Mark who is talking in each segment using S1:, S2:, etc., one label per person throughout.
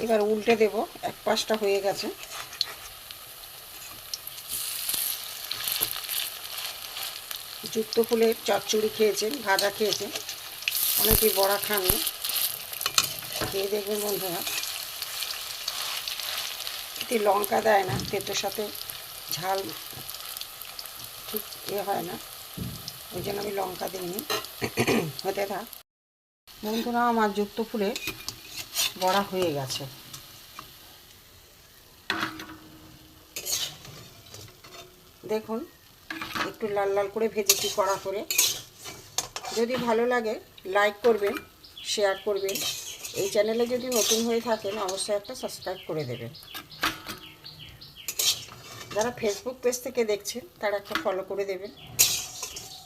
S1: এবার উল্টে দেব। এক পাশটা হয়ে গেছে। যুক্ত ফুলের চচ্চড়ি খেয়েছেন, ভাজা খেয়েছেন, অনেকেই বড়া খাননি, খেয়ে দেখবেন বন্ধুরা। এতে লঙ্কা দেয় না, তেঁতোর সাথে ঝাল ঠিক হয় না, ওই জন্য আমি লঙ্কা দিইনি। হতে থাক বন্ধুরা। আমার যুক্ত ফুলের বড়া হয়ে গেছে। দেখুন, একটু লাল লাল করে ভেজেছি কড়া করে। যদি ভালো লাগে লাইক করবেন, শেয়ার করবেন। এই চ্যানেলে যদি নতুন হয়ে থাকেন অবশ্যই একটা সাবস্ক্রাইব করে দেবেন। যারা ফেসবুক পেজ থেকে দেখছেন তারা একটা ফলো করে দেবেন।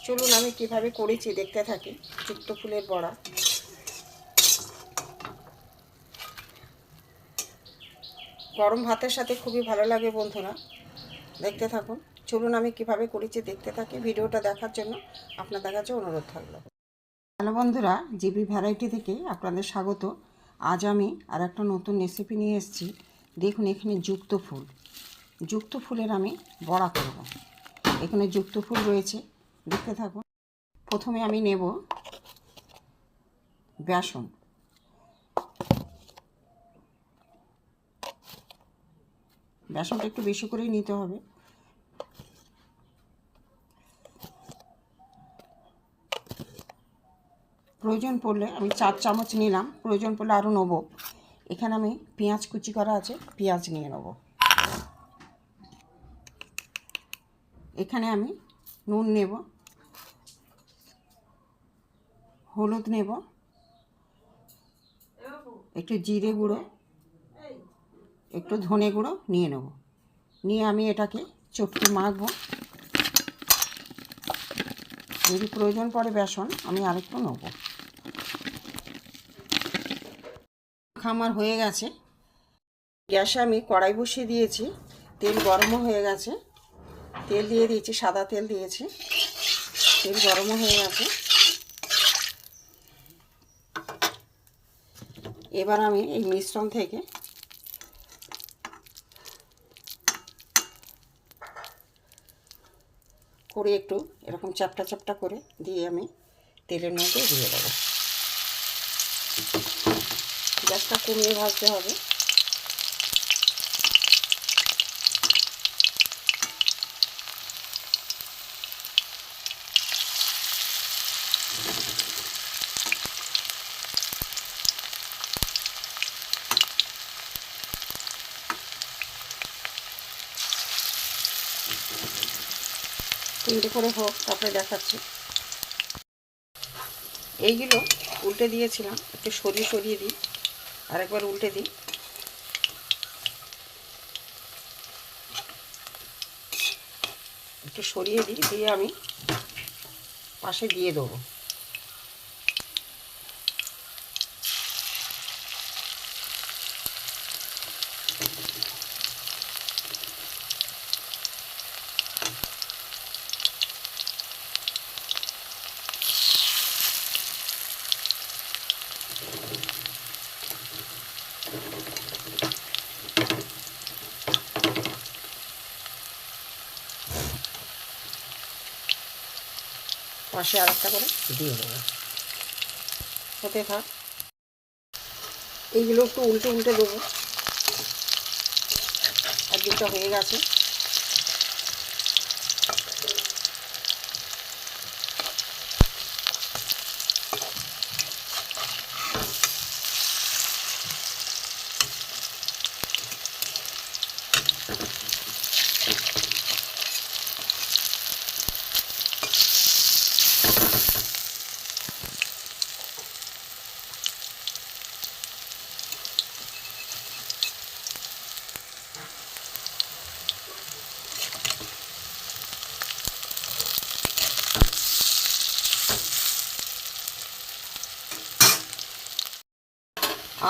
S1: চলুন আমি কিভাবে করেছি দেখতে থাকি যুক্ত ফুলের বড়া। গরম ভাতের সাথে খুবই ভালো লাগে বন্ধুরা, দেখতে থাকুন। চলুন আমি কিভাবে করেছি দেখতে থাকি। ভিডিওটা দেখার জন্য আপনাদের কাছে অনুরোধ থাকলো। হ্যালো বন্ধুরা, জিবি ভ্যারাইটি থেকে আপনাদের স্বাগত। আজ আমি আর একটা নতুন রেসিপি নিয়ে এসেছি। দেখুন, এখানে যুক্ত ফুলের আমি বড়া করব। এখানে যুক্ত ফুল রয়েছে, দেখতে থাকুন। প্রথমে আমি নেব বেসন। বেসনটা একটু বেশি করেই নিতে হবে। প্রয়োজন পড়লে আমি 4 চামচ নিলাম, প্রয়োজন পড়লে আরও নেবো। এখানে আমি পেঁয়াজ কুচি করা আছে, পেঁয়াজ নিয়ে নেব। এখানে আমি নুন নেব, হলুদ নেব, একটু জিরে গুঁড়ো, একটু ধনে গুঁড়ো নিয়ে নেব। নিয়ে আমি এটাকে চটকে মাখবো। যদি প্রয়োজন পড়ে বেসন আমি আরেকটু নেব। আমার হয়ে গেছে। গ্যাসে আমি কড়াই বসিয়ে দিয়েছি, তেল গরমও হয়ে গেছে। তেল দিয়ে দিয়েছি, সাদা তেল দিয়েছি। তেল গরমও হয়ে গেছে। এবার আমি এই মিশ্রণ থেকে করে একটু এরকম চ্যাপটা চ্যাপটা করে দিয়ে আমি তেলের মধ্যে দিয়ে দেবো। গ্যাসটা কমিয়ে ভাজতে হবে। তিনটে করে হোক, তারপরে দেখাচ্ছি। এইগুলো উল্টে দিয়েছিলাম, একটু সরিয়ে সরিয়ে দিই, আরেকবার উল্টে দিই। একটু সরিয়ে দিই, দিয়ে আমি পাশে দিয়ে দেবো। পাশে আরেকটা করে দিয়ে দেবো। হতে থাক। এইগুলো একটু উল্টে উল্টে দেবো। একদিকটা হয়ে গেছে।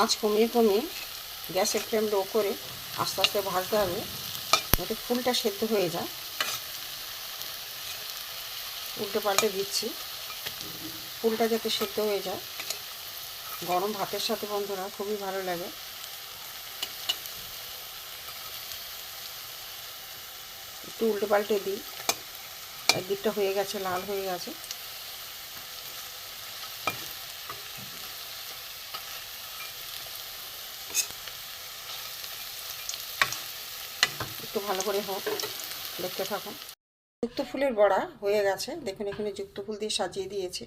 S1: আঁচ কমিয়ে কমিয়ে গ্যাসের ফ্লেম লো করে আস্তে আস্তে ভাজতে হবে, যাতে ফুলটা সেদ্ধ হয়ে যায়। উল্টে পাল্টে দিচ্ছি, ফুলটা যাতে সেদ্ধ হয়ে যায়। গরম ভাতের সাথে বন্ধুরা খুবই ভালো লাগে। একটু উল্টে পাল্টে দিই। একদিকটা হয়ে গেছে, লাল হয়ে গেছে। একটু ভালো করে হোক, দেখতে থাকুন। যুক্ত ফুলের বড়া হয়ে গেছে, দেখুন এখানে যুক্ত ফুল দিয়ে সাজিয়ে দিয়েছি।